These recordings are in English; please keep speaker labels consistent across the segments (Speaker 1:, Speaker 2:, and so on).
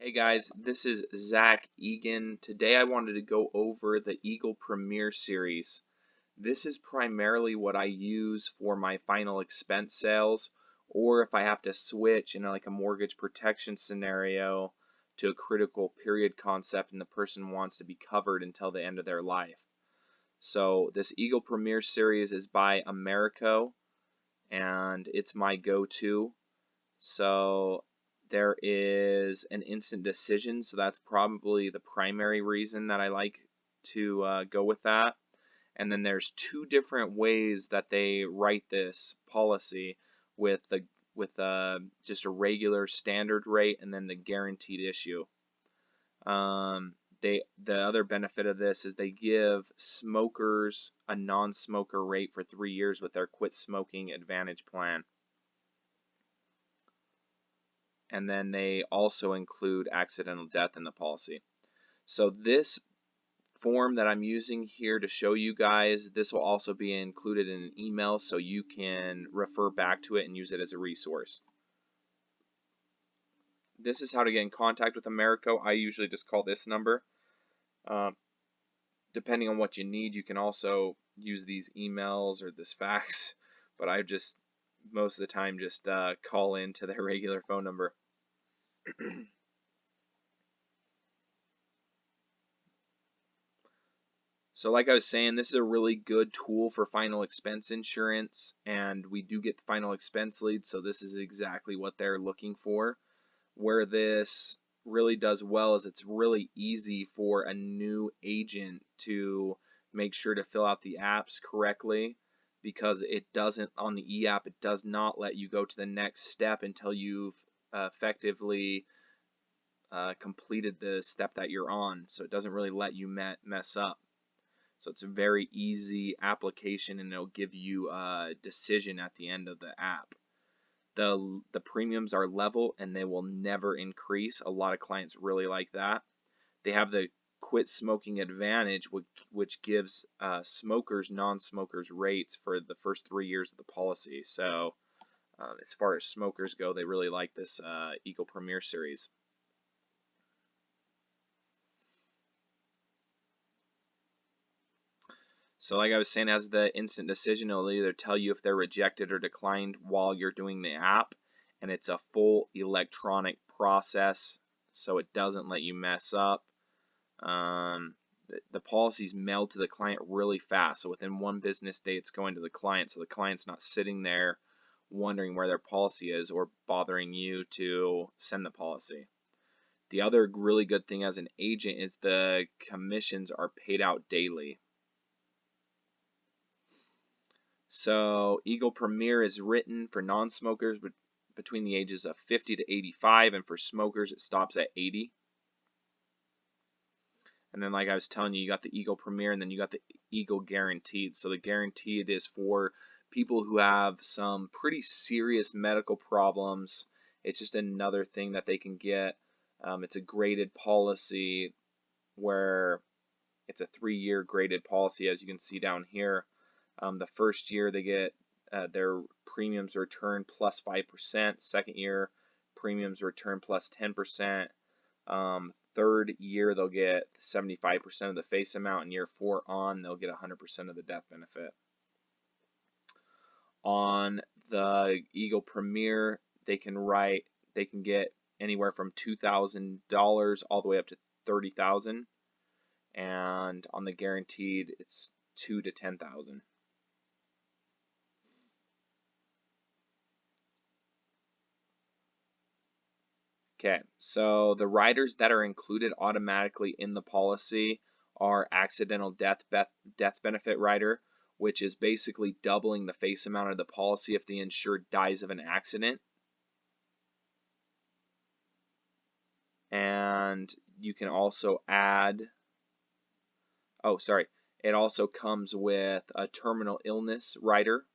Speaker 1: Hey guys, this is Zach Egan. Today I wanted to go over the Eagle Premier series. This is primarily what I use for my final expense sales, or if I have to switch in like a mortgage protection scenario to a critical period concept and the person wants to be covered until the end of their life. So this Eagle Premier series is by Americo and it's my go-to. So there is an instant decision, so that's probably the primary reason that I like to go with that. And then there's two different ways that they write this policy with just a regular standard rate and then the guaranteed issue. The other benefit of this is they give smokers a non-smoker rate for 3 years with their quit smoking advantage plan. And then they also include accidental death in the policy. So this form that I'm using here to show you guys, this will also be included in an email so you can refer back to it and use it as a resource. This is how to get in contact with Americo. I usually just call this number. Depending on what you need, you can also use these emails or this fax, but I just most of the time just call in to their regular phone number. So like I was saying, this is a really good tool for final expense insurance, and we do get the final expense lead, so this is exactly what they're looking for. Where this really does well is it's really easy for a new agent to make sure to fill out the apps correctly, because it doesn't, on the e-app, it does not let you go to the next step until you've effectively completed the step that you're on, so it doesn't really let you mess up. So it's a very easy application and it'll give you a decision at the end of the app. The premiums are level and they will never increase. A lot of clients really like that. They have the quit smoking advantage, which gives smokers, non-smokers rates for the first 3 years of the policy. So as far as smokers go, they really like this Eagle Premier series. So like I was saying, as the instant decision, it'll either tell you if they're rejected or declined while you're doing the app, and it's a full electronic process, so it doesn't let you mess up. The policy's mailed to the client really fast, so within 1 business day it's going to the client, so the client's not sitting there wondering where their policy is or bothering you to send the policy. The other really good thing as an agent is the commissions are paid out daily. So Eagle Premier is written for non-smokers between the ages of 50 to 85, and for smokers it stops at 80. And then like I was telling you, you got the Eagle Premier and then you got the Eagle Guaranteed. So the Guaranteed is for people who have some pretty serious medical problems. It's just another thing that they can get. It's a graded policy where it's a 3-year graded policy, as you can see down here. The first year they get their premiums return plus 5%. Second year premiums return plus 10%. Third year they'll get 75% of the face amount. In year 4 on, they'll get 100% of the death benefit. On the Eagle Premier, they can get anywhere from $2,000 all the way up to $30,000, and on the Guaranteed, it's $2,000 to $10,000. Okay, so the riders that are included automatically in the policy are accidental death benefit rider, which is basically doubling the face amount of the policy if the insured dies of an accident. And you can also add, it also comes with a terminal illness rider,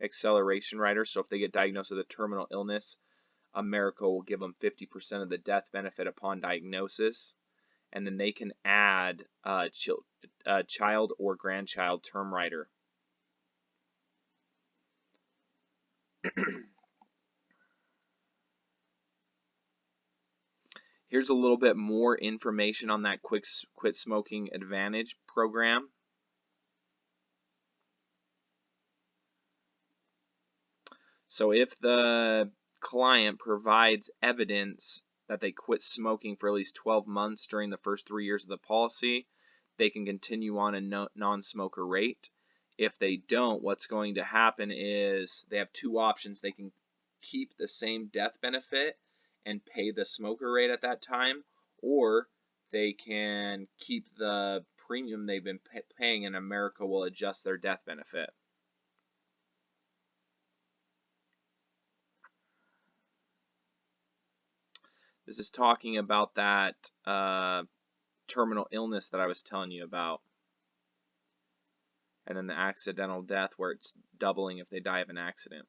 Speaker 1: acceleration rider. So if they get diagnosed with a terminal illness, Americo will give them 50% of the death benefit upon diagnosis, and then they can add a child or grandchild term rider. Here's a little bit more information on that Quit Smoking Advantage program. So if the client provides evidence that they quit smoking for at least 12 months during the first 3 years of the policy, they can continue on a non-smoker rate. If they don't, what's going to happen is they have two options. They can keep the same death benefit and pay the smoker rate at that time, or they can keep the premium they've been paying, and America will adjust their death benefit. This is talking about that terminal illness that I was telling you about. And then the accidental death where it's doubling if they die of an accident.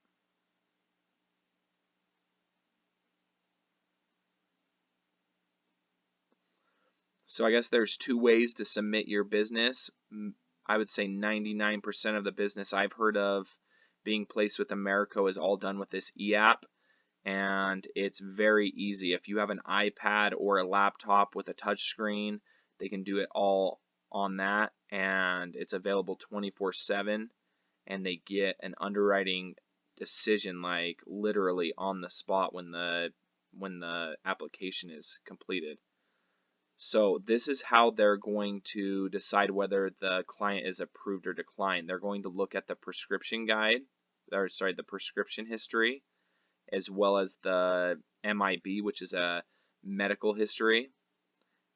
Speaker 1: So I guess there's two ways to submit your business. I would say 99% of the business I've heard of being placed with America is all done with this e-app. And it's very easy. If you have an iPad or a laptop with a touch screen, they can do it all on that, and it's available 24/7, and they get an underwriting decision like literally on the spot when the application is completed. So this is how they're going to decide whether the client is approved or declined. They're going to look at the prescription guide, or sorry, the prescription history, as well as the MIB, which is a medical history.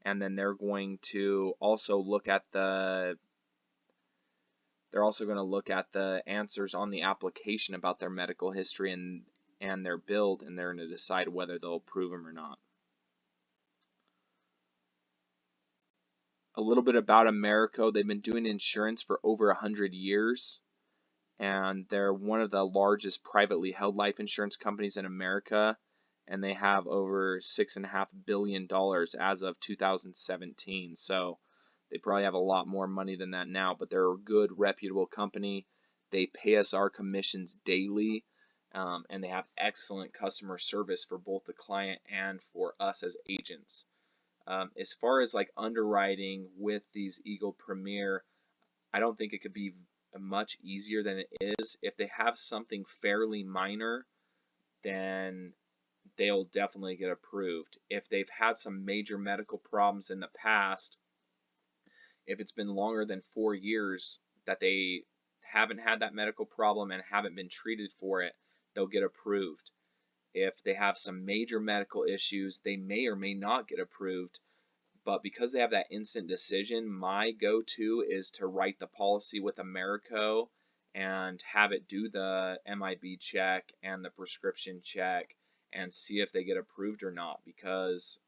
Speaker 1: And then they're going to also look at the answers on the application about their medical history and their build, and they're going to decide whether they'll approve them or not. A little bit about Americo. They've been doing insurance for over 100 years. And they're one of the largest privately held life insurance companies in America, and they have over $6.5 billion as of 2017. So they probably have a lot more money than that now, but they're a good, reputable company. They pay us our commissions daily, and they have excellent customer service for both the client and for us as agents. As far as like underwriting with these Eagle Premier, I don't think it could be much easier than it is. If they have something fairly minor, then they'll definitely get approved. If they've had some major medical problems in the past, if it's been longer than 4 years that they haven't had that medical problem and haven't been treated for it, they'll get approved. If they have some major medical issues, they may or may not get approved. But because they have that instant decision, my go-to is to write the policy with Americo and have it do the MIB check and the prescription check and see if they get approved or not. Because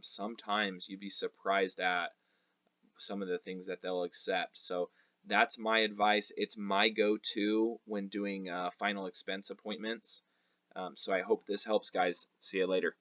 Speaker 1: sometimes you'd be surprised at some of the things that they'll accept. So that's my advice. It's my go-to when doing final expense appointments. So I hope this helps, guys. See you later.